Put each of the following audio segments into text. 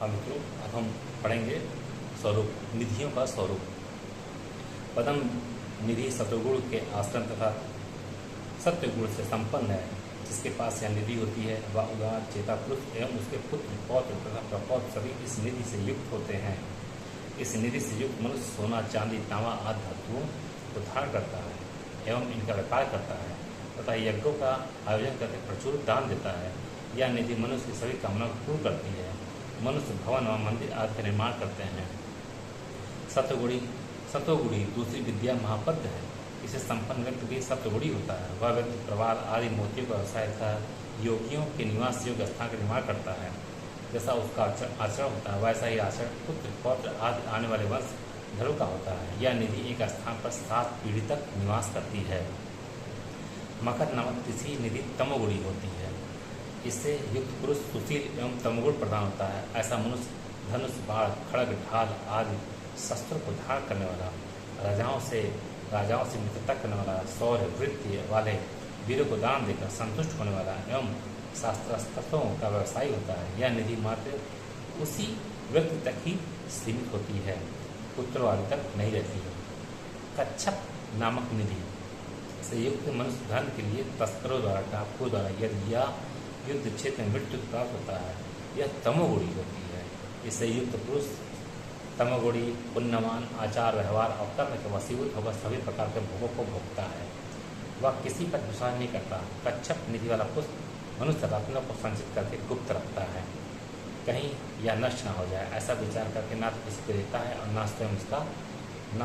मित्रों, अब हम पढ़ेंगे स्वरूप, निधियों का स्वरूप। पदम निधि सतोगुण के आश्रम तथा सत्यगुण से संपन्न है। जिसके पास यह निधि होती है वह उदार चेता पुरुष एवं उसके पुत्र पौत्र तथा प्रपौत्र सभी इस निधि से युक्त होते हैं। इस निधि से युक्त मनुष्य सोना, चांदी, तांबा आदि धातुओं को धारण करता है एवं इनका व्यापार करता है तथा यज्ञों का आयोजन करके प्रचुर दान देता है। यह निधि मनुष्य की सभी कामनाओं को पूर्ण करती है। मनुष्य भवन व मंदिर आदि का निर्माण करते हैं। सतोगुणी दूसरी विद्या महापद्य है। इसे संपन्न व्यक्ति भी सतोगुणी होता है। वह व्यक्ति प्रवाल आदि मोतियों का व्यवसाय तथा योगियों के निवास योग्य स्थान का निर्माण करता है। जैसा उसका आचरण होता है वैसा ही आचरण पुत्र पौत्र आदि आने वाले वंश धरों का होता है। यह निधि एक स्थान पर 7 पीढ़ी तक निवास करती है। मकर नामक तीसरी निधि तमोगुणी होती है। इससे युक्त पुरुष सुशील एवं तमोगुण प्रधान होता है। ऐसा मनुष्य धनुष, बाण, खड़ग, ढाल आदि शस्त्रों को धारण करने वाला, राजाओं से मित्रता करने वाला, शौर्य वृत्ति वाले वीरों को दान देकर संतुष्ट होने वाला एवं शास्त्रों का व्यवसायी होता है। यह निधि मात्र उसी व्यक्ति तक ही सीमित होती है, पुत्रों आदि तक नहीं रहती है। कच्छप नामक निधि से युक्त मनुष्य धन के लिए तस्करों द्वारा, डाकुओं द्वारा यदि या युद्ध क्षेत्र में मृत्यु प्राप्त होता है, यह तमोगुणी होती है। इससे युक्त पुरुष तमोगुणी, पुण्यवान, आचार व्यवहार और कर्म के वशीभूत होकर सभी प्रकार के भोगों को भोगता है। वह किसी पर विश्वास नहीं करता। कच्छप निधि वाला पुरुष मनुष्य रत्नों को संचित करके गुप्त रखता है, कहीं यह नष्ट न हो जाए, ऐसा विचार करके ना तो किसी को देता है और ना स्वयं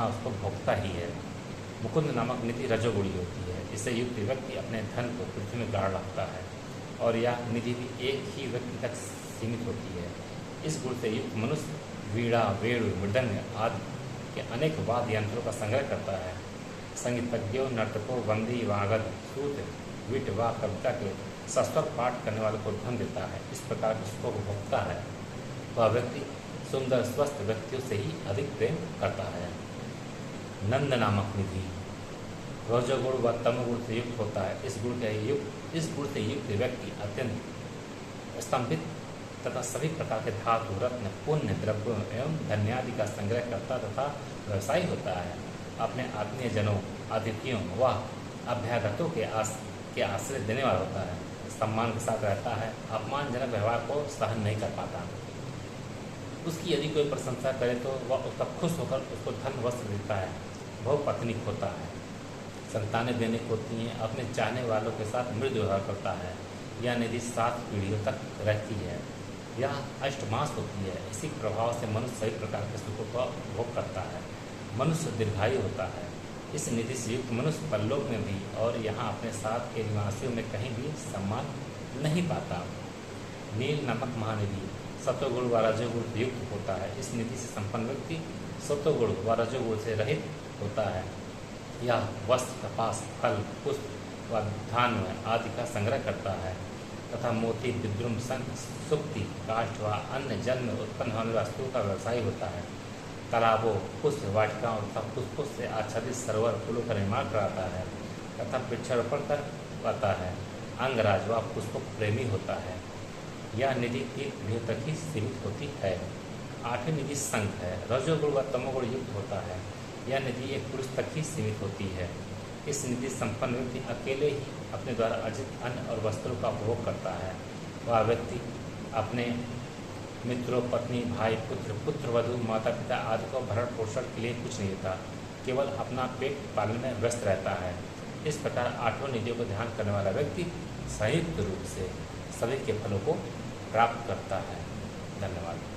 उसको भोगता ही है। मुकुंद नामक निधि रजोगुणी होती है। इससे युक्त व्यक्ति अपने धन को पृथ्वी में गाड़ रखता है और यह निधि भी एक ही व्यक्ति तक सीमित होती है। इस गुण से युक्त मनुष्य वीणा, वेणु, मृदंग आदि के अनेक वाद्य यंत्रों का संग्रह करता है। संगीतज्ञों, नर्तकों, वंदी, वागद, सूत, विट व कविता के सस्वर पाठ करने वालों को धन देता है। इस प्रकार के सुखों को भोगता है। वह व्यक्ति सुंदर स्वस्थ व्यक्तियों से ही अधिक प्रेम करता है। नंद नामक निधि रजोगुण व तमोगुण से युक्त होता है। इस गुण से युक्त व्यक्ति अत्यंत स्तंभित तथा सभी प्रकार के धातु, रत्न, पुण्य द्रव्यों एवं धन्यादि का संग्रह करता तथा व्यवसायी होता है। अपने आत्मीय जनों, अतिथियों व अभ्यागतों के आश्रय देने वाला होता है। सम्मान के साथ रहता है। अपमानजनक व्यवहार को सहन नहीं कर पाता। उसकी यदि कोई प्रशंसा करे तो वह उसका खुश होकर उसको धन वस्त्र देता है। बहुपत्नीक होता है। संतानें देने को होती हैं। अपने चाहने वालों के साथ मृदु व्यवहार करता है। यह निधि 7 पीढ़ियों तक रहती है। यह अष्टमास होती है। इसी प्रभाव से मनुष्य सभी प्रकार के सुखों का भोग करता है। मनुष्य दीर्घायु होता है। इस निधि से युक्त मनुष्य परलोक में भी और यहाँ अपने साथ के निवासियों में कहीं भी सम्मान नहीं पाता। नील नामक महानिधि सत्वगुण व रजोगुण से युक्त होता है। इस निधि से संपन्न व्यक्ति सत्वगुण व रजोगुण से रहित होता है। यह वस्त्र, कपास, फल, पुष्प व धान्य आदि का संग्रह करता है तथा मोती, विद्रुम, शंख, सुक्ति, काष्ठ व अन्य जल में उत्पन्न होने वाली वस्तुओं का व्यवसायी होता है। तालाबों, पुष्प वाटिकाओं तथा पुष्पों से आच्छादित सरोवर, पुलों का निर्माण कराता है तथा वृक्षारोपण कर पाता है। अंगराज व पुष्प प्रेमी होता है। यह निधि 3 पीढ़ियों तक ही सीमित होती है। 8वीं निधि संघ है। रजोगुण व तमोगुण युक्त होता है। यह निधि एक पुरुष तक ही सीमित होती है। इस निधि संपन्न व्यक्ति अकेले ही अपने द्वारा अर्जित अन्न और वस्त्रों का उपभोग करता है। वह व्यक्ति अपने मित्रों, पत्नी, भाई, पुत्र वधू, माता पिता आदि को भरण पोषण के लिए कुछ नहीं देता, केवल अपना पेट पालने में व्यस्त रहता है। इस प्रकार 8 निधियों को ध्यान करने वाला व्यक्ति संयुक्त रूप से सभी के फलों को प्राप्त करता है। धन्यवाद।